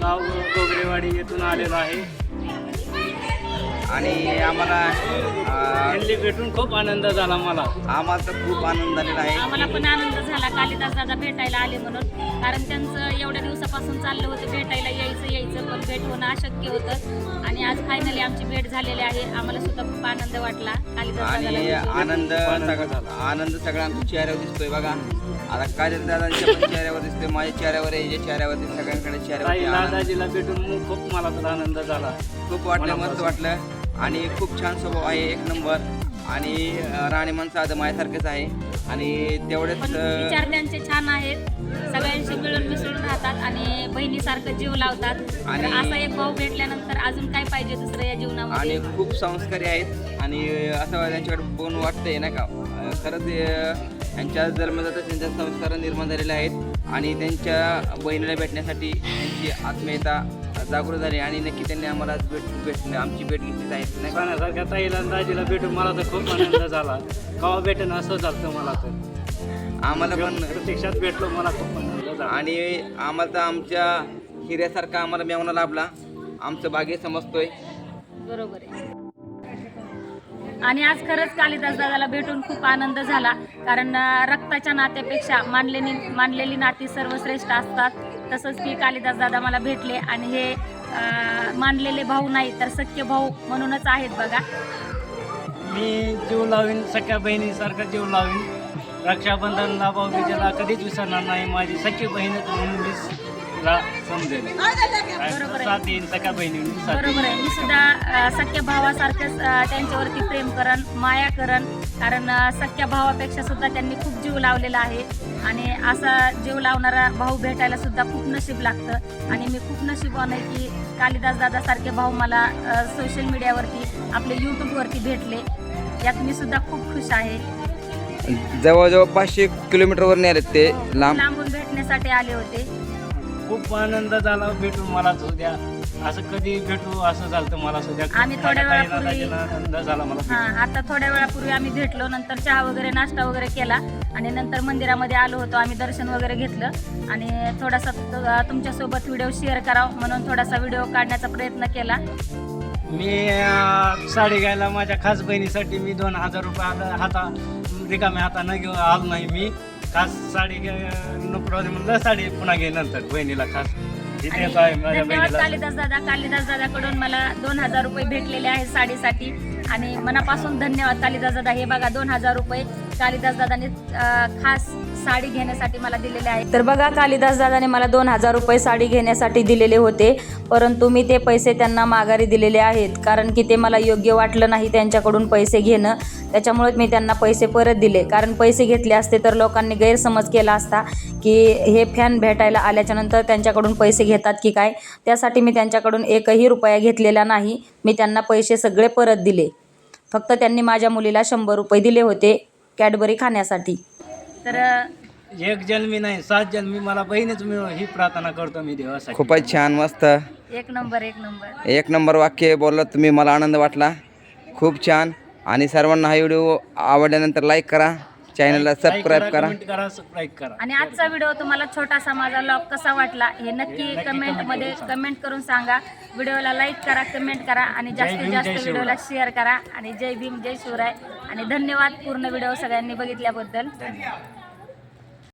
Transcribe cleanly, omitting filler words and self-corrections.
गाव गोगरेवाडी येथून आलेलो आहे आणि आम्हाला त्यांनी भेटून खूप आनंद झाला मला. आम्हाला तर खूप आनंद झालेला आहे. आम्हाला पण आनंद झाला कालिदास दादा भेटायला आले म्हणून, कारण त्यांचं एवढ्या दिवसापासून चाललं होतं भेटायला यायचं पण भेट होणं अशक्य होतं आणि आज फायनली आमची भेट झालेली आहे. आम्हाला सुद्धा खूप आनंद वाटला कालिदास आणि आनंद सगळा आमच्या चेहऱ्यावर दिसतोय बघा. आता कालिदास दादांच्या पण चेहऱ्यावर दिसतोय, माझ्या चेहऱ्यावर आहे, या चेहऱ्यावरती सगळ्यांकडे चेहऱ्यावर दादाजीला भेटून खूप मला तर आनंद झाला. खूप वाटलं, मस्त वाटलं आणि खूप छान स्वभाव आहे, एक नंबर. आणि राणीमान साधं माझ्यासारखेच आहे आणि तेवढेच विचार त्यांचे छान आहेत. सगळ्यांशी मिळून मिसळून राहतात आणि बहिणीसारखं जीव लावतात. आणि असा एक भाऊ भेटल्यानंतर अजून काय पाहिजे दुसरं या जीवनामध्ये. आणि खूप संस्कारी आहेत आणि असं त्यांच्याकडे बघून वाटतंय ना का खरंच यांच्या जन्मजातच त्यांच्या संस्कार निर्माण झालेले आहेत आणि त्यांच्या बहिणीला भेटण्यासाठी त्यांची आत्मीयता जागृत झाली आणि नक्की त्यांनी आम्हाला आमची भेट घेतलीच आहे. पाण्यासारख्या ताईला दाजीला भेटून मला तर खूप आनंद झाला. केव्हा भेटेन असं झालं मला तर. आम्हाला पण प्रत्यक्षात भेटलो, मला खूप आनंद झाला. आणि आम्हाला तर आमच्या हिऱ्यासारखा आम्हाला मेवणा लाभला, आमचं भाग्य समजतोय. बरोबर आहे. आणि आज खरंच कालिदास दादाला भेटून खूप आनंद झाला, कारण रक्ताच्या नात्यापेक्षा मानलेली नाती सर्वश्रेष्ठ असतात. तसंच की कालिदास दादा मला भेटले आणि हे मानलेले भाऊ नाही तर सख्य भाऊ म्हणूनच आहेत बघा. मी जीव लावीन, सख्या बहिणीसारखा जीव लावीन. रक्षाबंधनला भाऊबीजेला कधीच विसरणार नाही. माझी सख्खी बहीणच म्हणून मी समजेल. साथ देईन सख्या बहिणी. बरोबर आहे. मी सुद्धा सख्या भावासारखंच त्यांच्यावरती प्रेम करन, माया करन, कारण सख्या भावापेक्षा सुद्धा त्यांनी खूप जीव लावलेला आहे आणि असा जीव लावणारा भाऊ भेटायला सुद्धा खूप नशीब लागतं. आणि मी खूप नशीबवान आहे की कालिदास दादासारखे भाऊ मला सोशल मीडियावरती आपले यूट्यूबवरती भेटले. यात मी सुद्धा खूप खुश आहे. जवळजवळ 500 किलोमीटरवर नाही आले ते, लांबून भेटण्यासाठी आले होते. खूप आनंद झाला भेटून मला सुद्धा. असं कधी भेटू असं झालं मला सुद्धा. आम्ही थोड्या वेळापूर्वी आनंद झाला मला. आता थोड्या वेळापूर्वी आम्ही भेटलो, नंतर चहा वगैरे नाश्ता वगैरे केला आणि नंतर मंदिरामध्ये आलो होतो. आम्ही दर्शन वगैरे घेतलं आणि थोडासा तुमच्यासोबत व्हिडिओ शेअर करावं म्हणून थोडासा व्हिडिओ काढण्याचा प्रयत्न केला. मी साडी घ्यायला माझ्या खास बहिणीसाठी मी 2000 रुपये रिकाम्या हातानं घेऊन आलो नाही. मी खास साडी नको म्हणलं, साडी पुन्हा घे नंतर बहिणीला खास. धन्यवाद कालिदास दादाकडून मला 2000 रुपये भेटलेले आहेत साडीसाठी आणि मनापासून धन्यवाद कालिदास दादा. हे बघा 2000 रुपये कालिदास दादाने खास साडी घेण्यासाठी मला दिलेले आहेत. तर बघा कालिदास दादाने मला 2000 रुपये साडी घेण्यासाठी दिलेले होते, परंतु मी ते पैसे त्यांना माघारी दिलेले आहेत, कारण की ते मला योग्य वाटलं नाही त्यांच्याकडून पैसे घेणं. त्याच्यामुळे मी त्यांना पैसे परत दिले, कारण पैसे घेतले असते तर लोकांनी गैरसमज केला असता की हे फॅन भेटायला आल्याच्यानंतर त्यांच्याकडून पैसे घेतात की काय. त्यासाठी मी त्यांच्याकडून 1ही रुपया घेतलेला नाही. मी त्यांना पैसे सगळे परत दिले. फक्त त्यांनी माझ्या मुलीला 100 रुपये दिले होते कॅडबरी खाण्यासाठी. तर एक जन्मी नाही 7 जन्मी मला बहीणच मिळो ही प्रार्थना करतो मी देवासाठी. खूपच छान, मस्त, एक नंबर वाक्य बोलला तुम्ही. मला आनंद वाटला, खूप छान. आणि सर्वांना हा व्हिडिओ आवडल्यानंतर लाईक करा, चॅनलला सबस्क्राईब करा. आणि आजचा व्हिडिओ तुम्हाला छोटासा माझा व्लॉग कसा वाटला हे नक्की कमेंटमध्ये कमेंट करून सांगा. व्हिडिओला लाईक करा, कमेंट करा आणि जास्तीत जास्त व्हिडिओला शेअर करा. आणि जय भीम, जय शिवराय आणि धन्यवाद पूर्ण व्हिडिओ सगळ्यांनी बघितल्याबद्दल.